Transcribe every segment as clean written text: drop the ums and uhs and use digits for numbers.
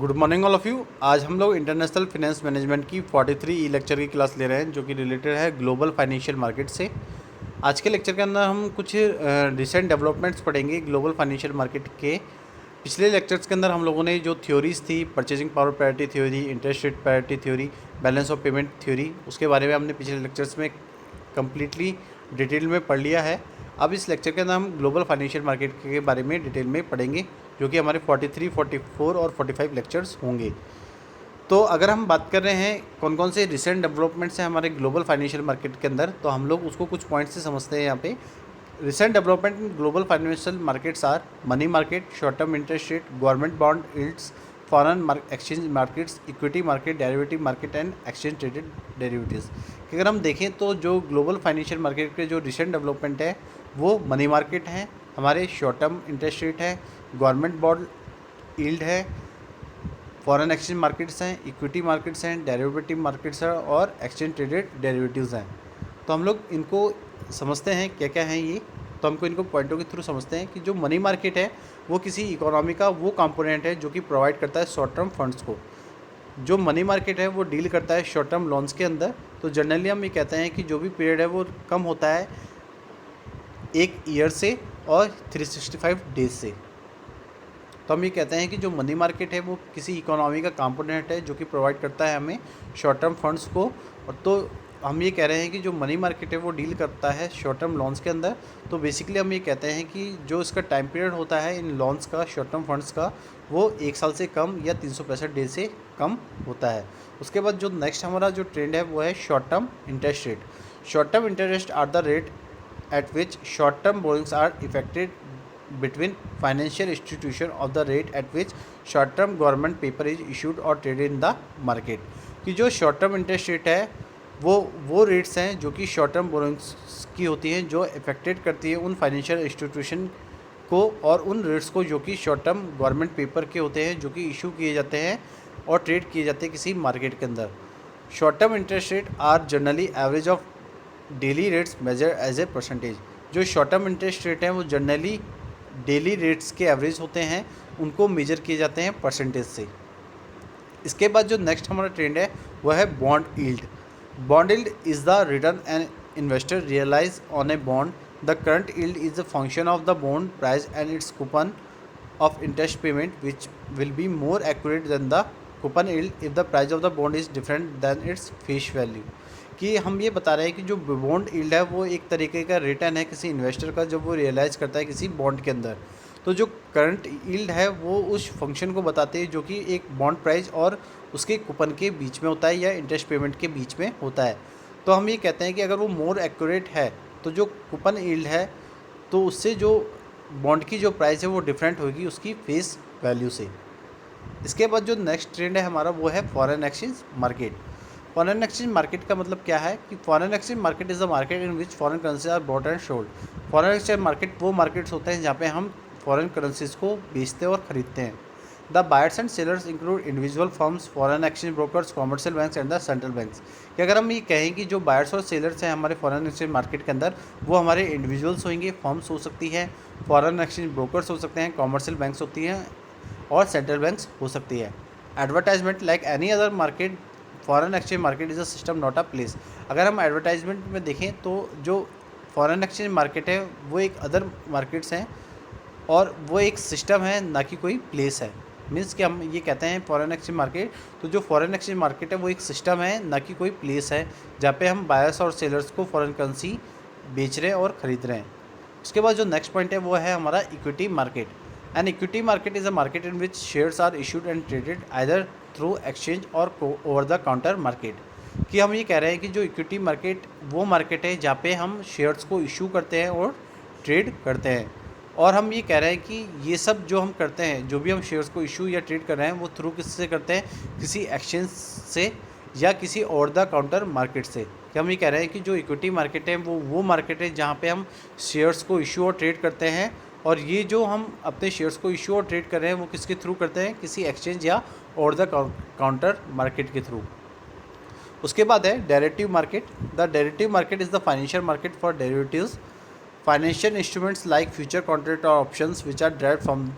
Good morning all of you. आज हम लोग इंटरनेशनल फाइनेंस मैनेजमेंट की 43 ई लेक्चर की क्लास ले रहे हैं जो कि रिलेटेड है ग्लोबल फाइनेंशियल मार्केट से। आज के लेक्चर के अंदर हम कुछ रिसेंट डेवलपमेंट्स पढ़ेंगे ग्लोबल फाइनेंशियल मार्केट के। पिछले लेक्चर्स के अंदर हम लोगों ने जो थ्योरीज थी, purchasing power parity theory, interest rate parity theory, balance of payment theory, उसके बारे में हमने पिछले लेक्चर्स में कम्प्लीटली डिटेल में पढ़ लिया है। अब इस लेक्चर के अंदर हम ग्लोबल फाइनेंशियल मार्केट के बारे में डिटेल में पढ़ेंगे जो कि हमारे 43, 44 और 45 लेक्चर्स होंगे। तो अगर हम बात कर रहे हैं कौन कौन से रिसेंट डेवलपमेंट्स हैं हमारे ग्लोबल फाइनेंशियल मार्केट के अंदर, तो हम लोग उसको कुछ पॉइंट्स से समझते हैं। यहाँ पे recent development in global financial markets are money market, short term interest rate, government bond yields, foreign exchange markets, equity market, derivative market and exchange traded derivatives. कि अगर हम देखें तो जो ग्लोबल फाइनेंशियल मार्केट के जो रिसेंट डेवलपमेंट है वो मनी मार्केट है, हमारे शॉर्ट टर्म इंटरेस्ट रेट है, गवर्नमेंट बॉन्ड यील्ड है, फॉरेन एक्सचेंज मार्केट्स हैं, इक्विटी मार्केट्स हैं, डेरिवेटिव मार्केट्स हैं और एक्सचेंज ट्रेडेड डेरिवेटिव्स हैं। तो हम लोग इनको समझते हैं क्या क्या हैं ये। तो हमको इनको पॉइंटों के थ्रू समझते हैं कि जो मनी मार्केट है वो किसी इकोनॉमी का वो कंपोनेंट है जो कि प्रोवाइड करता है शॉर्ट टर्म फंड्स को। जो मनी मार्केट है वो डील करता है शॉर्ट टर्म लोन्स के अंदर। तो जनरली हम ये कहते हैं कि जो भी पीरियड है वो कम होता है 1 ईयर से और 365 डेज से। तो हम ये कहते हैं कि जो मनी मार्केट है वो किसी इकोनॉमी का कंपोनेंट है जो कि प्रोवाइड करता है हमें शॉर्ट टर्म फंड्स को। और तो हम ये कह रहे हैं कि जो मनी मार्केट है वो डील करता है शॉर्ट टर्म लोन्स के अंदर। तो बेसिकली हम ये कहते हैं कि जो इसका टाइम पीरियड होता है इन लोन्स का, शॉर्ट टर्म फंड्स का, वो 1 साल से कम या 365 डेज से कम होता है। उसके बाद जो नेक्स्ट हमारा जो ट्रेंड है वो है short term interest rate. Short term interest are the rate at which short-term borrowings are effected between financial institution of the rate at which short-term government paper is issued or traded in the market। कि जो short term interest rate है वो rates हैं जो कि short term borrowings की होती हैं, जो इफेक्टेड करती है उन फाइनेंशियल इंस्टीट्यूशन को और उन रेट्स को जो कि शॉर्ट टर्म गवर्नमेंट पेपर के होते हैं जो कि इशू किए जाते हैं और ट्रेड किए जाते हैं किसी मार्केट के अंदर। Short term interest rate are generally average of daily rates measure as a percentage. जो शॉर्ट टर्म इंटरेस्ट रेट हैं वो जनरली डेली रेट्स के एवरेज होते हैं, उनको मेजर किए जाते हैं परसेंटेज से। इसके बाद जो नेक्स्ट हमारा ट्रेंड है वह है bond yield. Bond yield is the return an investor realise on a bond. The current yield is the function of the bond price and its coupon of interest payment which will be more accurate than the coupon yield if the price of the bond is different than its face value. कि हम ये बता रहे हैं कि जो bond yield है वो एक तरीके का रिटर्न है किसी इन्वेस्टर का जब वो रियलाइज़ करता है किसी बॉन्ड के अंदर। तो जो करंट यील्ड है वो उस फंक्शन को बताते हैं जो कि एक बॉन्ड प्राइस और उसके कूपन के बीच में होता है या इंटरेस्ट पेमेंट के बीच में होता है। तो हम ये कहते हैं कि अगर वो मोर एक्यूरेट है तो जो कूपन यील्ड है तो उससे जो बॉन्ड की जो प्राइस है वो डिफरेंट होगी उसकी फेस वैल्यू से। इसके बाद जो नेक्स्ट ट्रेंड है हमारा वो है foreign exchange market. Foreign exchange market का मतलब क्या है कि foreign exchange market is the market in which foreign currency are bought and sold. Foreign exchange market वो मार्केट्स होते हैं जहाँ पे हम फॉरेन करेंसीज को बेचते और ख़रीदते हैं। The buyers and sellers include individual firms, foreign exchange brokers, commercial banks and the central banks. कि अगर हम ये कहें कि जो बायर्स और सेलर्स हैं हमारे फॉरेन एक्सचेंज मार्केट के अंदर वो हमारे इंडिविजुअल्स होंगे, फर्म्स हो सकती है, फॉरेन एक्सचेंज ब्रोकर्स हो सकते हैं, कॉमर्शियल बैंक्स होती हैं और सेंट्रल बैंक्स हो सकती है। Advertisement like any other market, foreign exchange market is a system not a place. अगर हम एडवर्टाइजमेंट में देखें तो जो फॉरेन एक्सचेंज मार्केट है वो एक अदर मार्केट्स हैं और वो एक सिस्टम है ना कि कोई प्लेस है। मीन्स कि हम ये कहते हैं फॉरेन एक्सचेंज मार्केट, तो जो फॉरेन एक्सचेंज मार्केट है वो एक सिस्टम है ना कि कोई प्लेस है जहाँ पे हम बायर्स और सेलर्स को फॉरेन करेंसी बेच रहे हैं और ख़रीद रहे हैं। उसके बाद जो नेक्स्ट पॉइंट है वो है हमारा equity market. An equity market is a market in which shares are issued and traded either through exchange और ओवर द काउंटर मार्केट। कि हम ये कह रहे हैं कि जो इक्विटी मार्केट वो मार्केट है जहाँ पे हम शेयर्स को इशू करते हैं और ट्रेड करते हैं। और हम ये कह रहे हैं कि ये सब जो हम करते हैं, जो भी हम शेयर्स को इशू या ट्रेड कर रहे हैं वो थ्रू किससे करते हैं, किसी एक्सचेंज से या किसी ओवर द काउंटर मार्केट से। कि हम ये कह रहे हैं कि जो इक्विटी मार्केट है वो मार्केट है जहाँ पे हम शेयर्स को इशू और ट्रेड करते हैं, और ये जो हम अपने शेयर्स को इशू और ट्रेड कर रहे हैं वो किसके थ्रू करते हैं, किसी एक्सचेंज या ओवर द काउंटर मार्केट के थ्रू। उसके बाद है derivative market. The derivative market is the financial market for derivatives, financial instruments like future contract और options which are derived from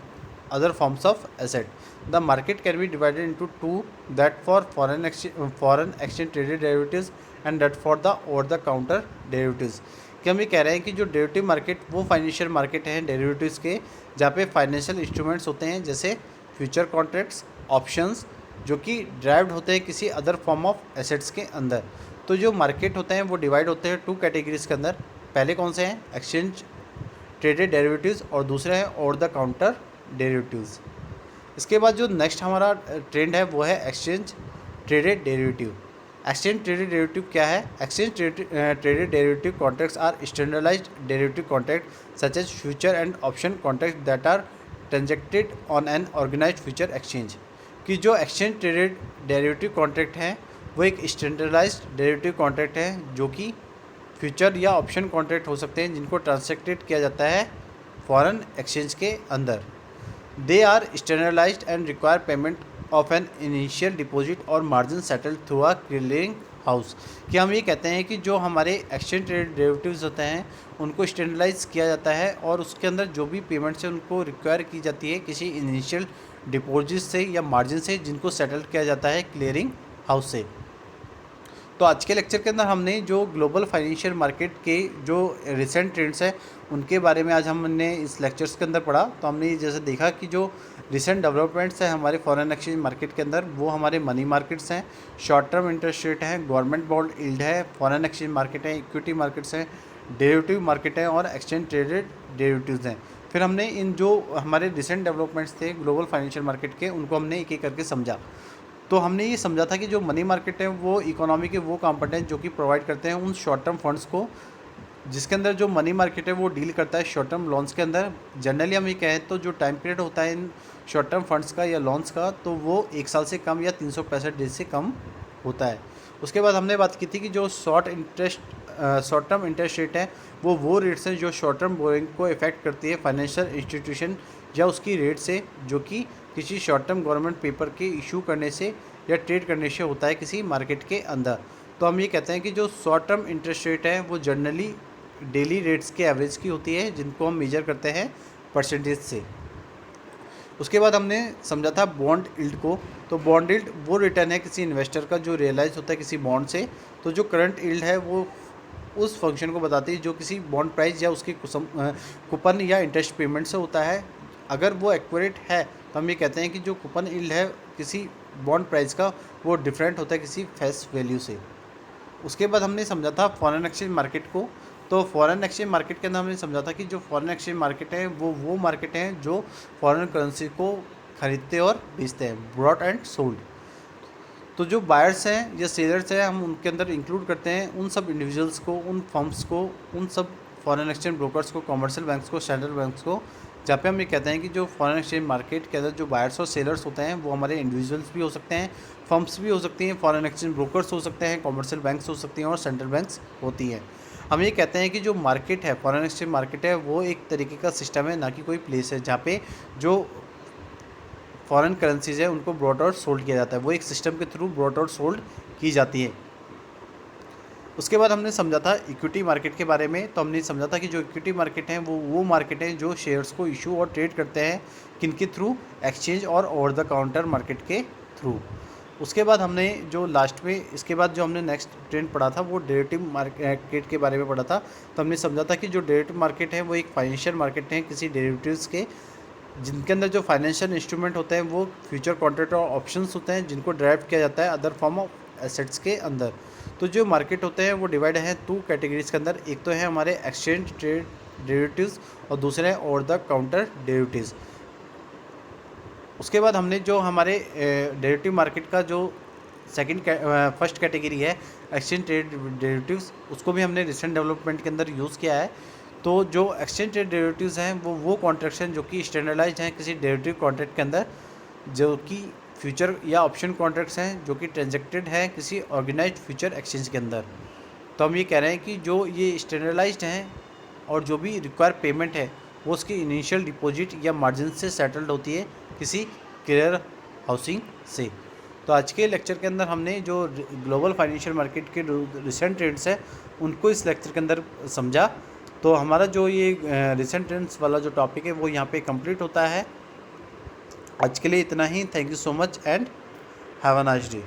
other forms of asset. The market can be divided into two, that for foreign exchange traded derivatives and that for the over the counter derivatives. कि हम ये कह रहे हैं कि जो derivative market वो financial market हैं डेरिवेटिव्स के, जहाँ पे फाइनेंशियल इंस्ट्रूमेंट्स होते हैं जैसे फ्यूचर कॉन्ट्रैक्ट्स, ऑप्शंस, जो कि ड्राइव्ड होते हैं किसी अदर फॉर्म ऑफ एसेट्स के अंदर। तो जो मार्केट होते हैं वो डिवाइड होते हैं टू कैटेगरीज के अंदर। पहले कौन से हैं? एक्सचेंज ट्रेडेड डेरिवेटिव्स, और दूसरे हैं ओवर द काउंटर डेरिवेटिव्स। इसके बाद जो नेक्स्ट हमारा ट्रेंड है वो है exchange traded derivative. Exchange traded derivative क्या है? Exchange traded derivative contracts are standardised derivative contract such as future and option contract that are transacted on an organised future exchange. कि जो एक्सचेंज ट्रेडेड डेरिवेटिव कॉन्ट्रैक्ट हैं वो एक standardised derivative contract है जो कि फ्यूचर या ऑप्शन कॉन्ट्रैक्ट हो सकते हैं जिनको ट्रांसैक्टेड किया जाता है फॉरेन एक्सचेंज के अंदर। They are standardised and require payment of an initial deposit और margin settled through a clearing house. कि हम ये कहते हैं कि जो हमारे एक्सचेंज ट्रेडेड डेरिवेटिव्स होते हैं उनको स्टैंडर्डाइज किया जाता है और उसके अंदर जो भी पेमेंट्स है उनको रिक्वायर की जाती है किसी इनिशियल डिपॉजिट से या मार्जिन से, जिनको सेटल किया जाता है क्लियरिंग हाउस से। तो आज के लेक्चर के अंदर हमने जो ग्लोबल फाइनेंशियल मार्केट के जो रिसेंट ट्रेंड्स हैं उनके बारे में आज हमने इस लेक्चर्स के अंदर पढ़ा। तो हमने जैसे देखा कि जो रिसेंट डेवलपमेंट्स हैं हमारे फॉरेन एक्सचेंज मार्केट के अंदर वो हमारे मनी मार्केट्स हैं, शॉर्ट टर्म इंटरेस्ट रेट हैं, गवर्नमेंट बॉन्ड यील्ड है, फॉरेन एक्सचेंज मार्केट है, इक्विटी मार्केट्स हैं, डेरिवेटिव मार्केट है और एक्सचेंज ट्रेडेड डेरिवेटिव्स हैं। फिर हमने इन जो हमारे रिसेंट डेवलपमेंट्स थे ग्लोबल फाइनेंशियल मार्केट के उनको हमने एक एक करके समझा। तो हमने ये समझा था कि जो मनी मार्केट है वो इकोनॉमी के वो कंपोनेंट जो कि प्रोवाइड करते हैं उन शॉर्ट टर्म फंड्स को, जिसके अंदर जो मनी मार्केट है वो डील करता है शॉर्ट टर्म लोन्स के अंदर। जनरली हम ये कहें तो जो टाइम पीरियड होता है इन शॉर्ट टर्म फंड्स का या लोन्स का तो वो 1 साल से कम या 365 डेज से कम होता है। उसके बाद हमने बात की थी कि जो शॉर्ट टर्म इंटरेस्ट रेट है वो रेट्स हैं जो शॉर्ट टर्म बोरिंग को इफेक्ट करती है फाइनेंशियल इंस्टीट्यूशन या उसकी रेट से, जो कि किसी शॉर्ट टर्म गवर्नमेंट पेपर के इशू करने से या ट्रेड करने से होता है किसी मार्केट के अंदर। तो हम ये कहते हैं कि जो शॉर्ट टर्म इंटरेस्ट रेट है वो जनरली डेली रेट्स के एवरेज की होती है जिनको हम मेजर करते हैं परसेंटेज से। उसके बाद हमने समझा था बॉन्ड यील्ड को। तो बॉन्ड यील्ड वो रिटर्न है किसी इन्वेस्टर का जो रियलाइज होता है किसी बॉन्ड से। तो जो करंट यील्ड है वो उस फंक्शन को बताती है जो किसी बॉन्ड प्राइस या उसकी कूपन या इंटरेस्ट पेमेंट से होता है। अगर वो एक्यूरेट है तो हम ये कहते हैं कि जो कूपन यील्ड है किसी बॉन्ड प्राइस का वो डिफरेंट होता है किसी फेस वैल्यू से। उसके बाद हमने समझा था फॉरेन एक्सचेंज मार्केट को। तो फॉरेन एक्सचेंज मार्केट के अंदर हमने समझा था कि जो फॉरेन एक्सचेंज मार्केट है वो मार्केट है जो फॉरेन करेंसी को खरीदते और बेचते हैं, ब्रॉट एंड सोल्ड। तो जो बायर्स हैं या सेलर्स हैं हम उनके अंदर इंक्लूड करते हैं उन सब इंडिविजुअल्स को, उन फर्म्स को, उन सब फॉरेन एक्सचेंज ब्रोकर्स को, कमर्शियल बैंक्स को, सेंट्रल बैंक्स को, जहाँ पे हम ये कहते हैं कि जो फॉरेन एक्सचेंज मार्केट के अंदर जो बायर्स और सेलर्स होते हैं वो हमारे इंडिविजुअल्स भी हो सकते हैं, फर्म्स भी हो सकती हैं, फॉरेन एक्सचेंज ब्रोकर्स हो सकते हैं, कमर्शियल बैंक्स हो सकती हैं और सेंट्रल बैंक्स होती हैं। हम ये कहते हैं कि जो मार्केट है फॉरेन एक्सचेंज मार्केट है वो एक तरीके का सिस्टम है, ना कि कोई प्लेस है जहाँ पे जो फॉरेन करेंसीज है उनको ब्रॉट और सोल्ड किया जाता है। वो एक सिस्टम के थ्रू ब्रॉट और सोल्ड की जाती है। उसके बाद हमने समझा था इक्विटी मार्केट के बारे में। तो हमने समझा था कि जो इक्विटी मार्केट है वो मार्केट है जो शेयर्स को इशू और ट्रेड करते हैं किनके थ्रू? एक्सचेंज और ओवर द काउंटर मार्केट के थ्रू। उसके बाद हमने जो लास्ट में इसके बाद जो हमने नेक्स्ट ट्रेंड पढ़ा था वो डेरिवेटिव मार्केट के बारे में पढ़ा था। तो हमने समझा था कि जो डेरिवेटिव मार्केट है वो एक फाइनेंशियल मार्केट है किसी डेरिवेटिव्स के, जिनके अंदर जो फाइनेंशियल इंस्ट्रूमेंट होते हैं वो फ्यूचर कॉन्ट्रैक्ट और ऑप्शंस होते हैं जिनको ड्राइव किया जाता है अदर फॉर्म ऑफ एसेट्स के अंदर। तो जो मार्केट होते हैं वो डिवाइड है टू कैटेगरीज के अंदर। एक तो है हमारे एक्सचेंज ट्रेड डेरिवेटिव्स और दूसरे है ओवर द काउंटर डेरिवेटिव्स। उसके बाद हमने जो हमारे डेरिवेटिव मार्केट का जो फर्स्ट कैटेगरी है एक्सचेंज ट्रेड डेरिवेटिव्स, उसको भी हमने रिसेंट डेवलपमेंट के अंदर यूज़ किया है। तो जो एक्सचेंज ट्रेड डेरिवेटिव्स हैं वो कॉन्ट्रैक्ट्स हैं जो कि स्टैंडर्डाइज्ड हैं किसी डेरिवेटिव कॉन्ट्रैक्ट के अंदर, जो कि फ्यूचर या ऑप्शन कॉन्ट्रैक्ट्स हैं जो कि ट्रांजैक्टेड हैं किसी ऑर्गेनाइज्ड फ्यूचर एक्सचेंज के अंदर। तो हम ये कह रहे हैं कि जो ये स्टैंडर्डाइज्ड हैं और जो भी रिक्वायर पेमेंट है वो उसकी इनिशियल डिपॉजिट या मार्जिन से सेटल्ड होती है किसी क्लियर हाउसिंग से। तो आज के लेक्चर के अंदर हमने जो ग्लोबल फाइनेंशियल मार्केट के रिसेंट ट्रेंड्स हैं उनको इस लेक्चर के अंदर समझा। तो हमारा जो ये रिसेंट ट्रेंड्स वाला जो टॉपिक है वो यहाँ पे कंप्लीट होता है। आज के लिए इतना ही। Thank you so much and have a nice day.